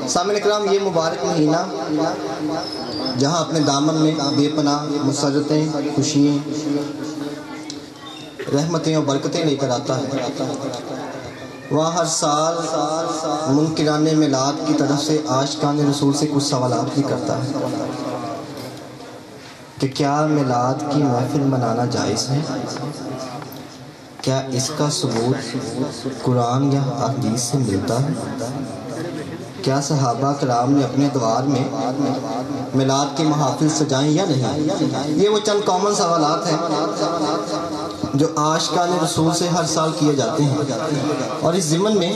سامعین اکرام، یہ مبارک مہینہ جہاں اپنے دامن میں بے پناہ مسرتیں، خوشیاں، رحمتیں اور برکتیں لے کر آتا ہے، وہاں ہر سال منکران میلاد کی طرف سے عاشقان رسول سے کچھ سوالات بھی کرتا ہے کہ کیا میلاد کی محفل منانا جائز ہے؟ کیا اس کا ثبوت قرآن یا حدیث سے ملتا ہے؟ کیا صحابہ کرام نے اپنے دوار میں میلاد کی محافل سجائیں یا نہیں؟ یہ وہ چند کامن سوالات ہیں جو عاشقان رسول سے ہر سال کیے جاتے ہیں، اور اس ضمن میں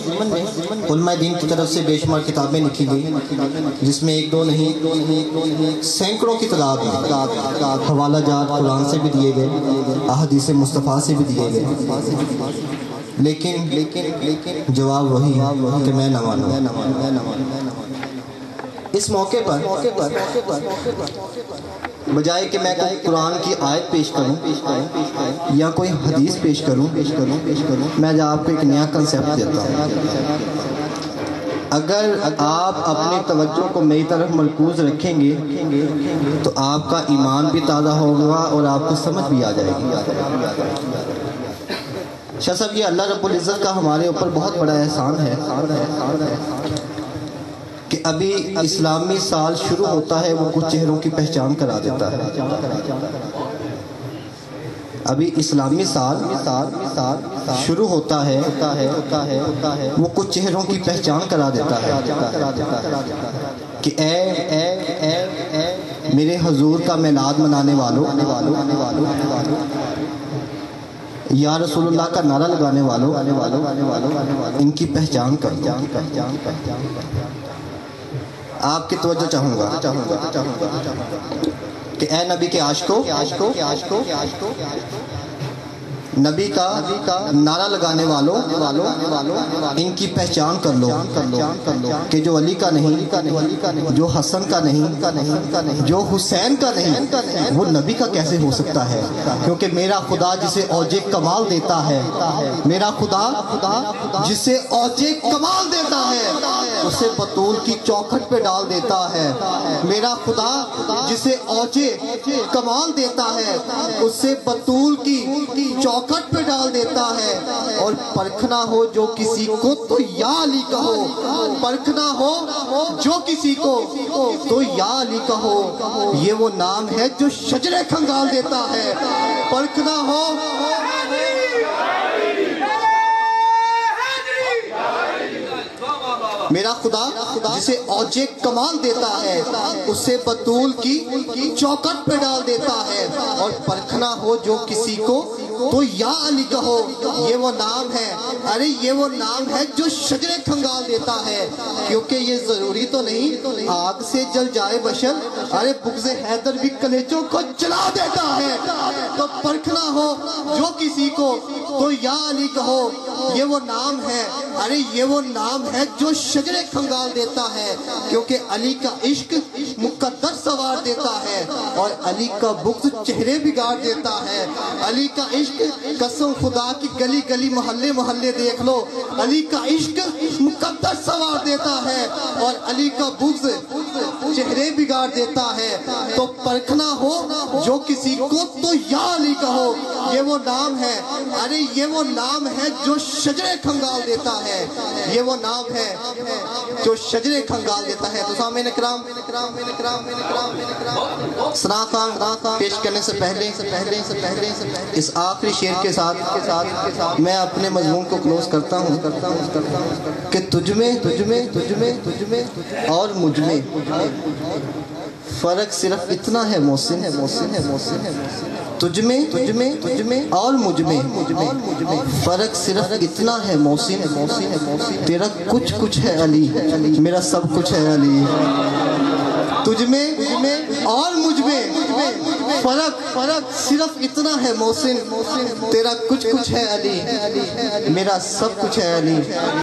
علماء دین کی طرف سے بے شمار کتابیں لکھی گئی، جس میں ایک دو نہیں سینکڑوں کی تعداد میں حوالہ جات قرآن سے بھی دیے گئے، احادیث مصطفیٰ سے بھی دیے گئے، لیکن جواب وہی کہ میں نہ مانوں۔ اس موقع پر بجائے کہ میں کوئی قرآن کی آیت پیش کروں یا کوئی حدیث پیش کروں، میں آپ کو ایک نیا کنسیپٹ دیتا ہوں۔ اگر آپ اپنی توجہ کو میری طرف مرکوز رکھیں گے تو آپ کا ایمان بھی تازہ ہوگا اور آپ کو سمجھ بھی آ جائے گی۔ شاہ صاحب، یہ اللہ رب العزت کا ہمارے اوپر بہت بڑا احسان ہے کہ ابھی اسلامی سال شروع ہوتا ہے وہ کچھ چہروں کی پہچان کرا دیتا ہے۔ ابھی اسلامی سال شروع ہوتا ہے وہ کچھ چہروں کی پہچان کرا دیتا ہے کہ اے میرے حضور کا میلاد منانے والوں، یا رسول اللہ کا نعرہ لگانے والوں، ان کی پہچان کر دو۔ آپ کی توجہ چاہوں گا کہ اے نبی کے عاشقوں، نبی کا نعرہ لگانے والوں، ان کی پہچان کر لو کہ جو علی کا نہیں، جو حسن کا نہیں، جو حسین کا نہیں، وہ نبی کا کیسے ہو سکتا ہے؟ کیونکہ میرا خدا جسے اوج کمال دیتا ہے، میرا خدا جسے اوج کمال دیتا ہے اسے بطول کی چوکھٹ پہ ڈال دیتا ہے۔ میرا خدا جسے اوج کمال دیتا ہے اسے بطول کی چوکھٹ پہ ڈال دیتا ہے، اور پرکھنا ہو جو کسی کو تو یا علی کہو، پرکھنا ہو جو کسی کو تو یا علی کہو، یہ وہ نام ہے جو شجرے کھنگال دیتا ہے۔ پرکھنا ہو میرا خدا جسے اوج کمال دیتا ہے اسے بطول کی چوکھٹ پہ ڈال دیتا ہے، اور پرکھنا ہو جو کسی کو تو یا علی کہو، یہ وہ نام ہے، ارے یہ وہ نام ہے جو شجرے کھنگال دیتا ہے۔ کیونکہ یہ ضروری تو نہیں آگ سے جل جائے بشر، ارے بغض حیدر بھی کلیجوں کو جلا دیتا ہے۔ تو پرکھنا ہو جو کسی کو تو یا علی کہو، یہ وہ نام ہے، ارے یہ وہ نام ہے جو شجرے کھنگال دیتا ہے۔ کیونکہ علی کا عشق مقدر سوار دیتا ہے، اور علی کا بغض چہرے بگاڑ دیتا ہے۔ علی کا عشق قسم خدا کی گلی گلی محلے محلے دیکھ لو، علی کا عشق مقدر سوار دیتا ہے، اور علی کا بغض چہرے بگاڑ دیتا ہے۔ تو پرکھنا ہو جو کسی کو تو یا علی کہو، یہ وہ نام ہے، ارے یہ وہ نام ہے جو شجرے کھنگال دیتا ہے، یہ وہ نام ہے جو شجرے کھنگال دیتا ہے۔ تو سامعین اکرام، ثنا خان پیش کرنے سے پہلے اس آخری شعر کے ساتھ میں اپنے مضمون کو کلوز کرتا ہوں کہ تجھ میں اور مجھ میں فرق صرف اتنا ہے محسن، تجھ میں اور مجھ میں فرق صرف اتنا ہے محسن، تیرا کچھ ہے علی، میرا سب کچھ ہے علی۔ تجھ میں اور مجھ میں فرق صرف اتنا ہے محسن، تیرا کچھ ہے علی، میرا سب کچھ ہے علی۔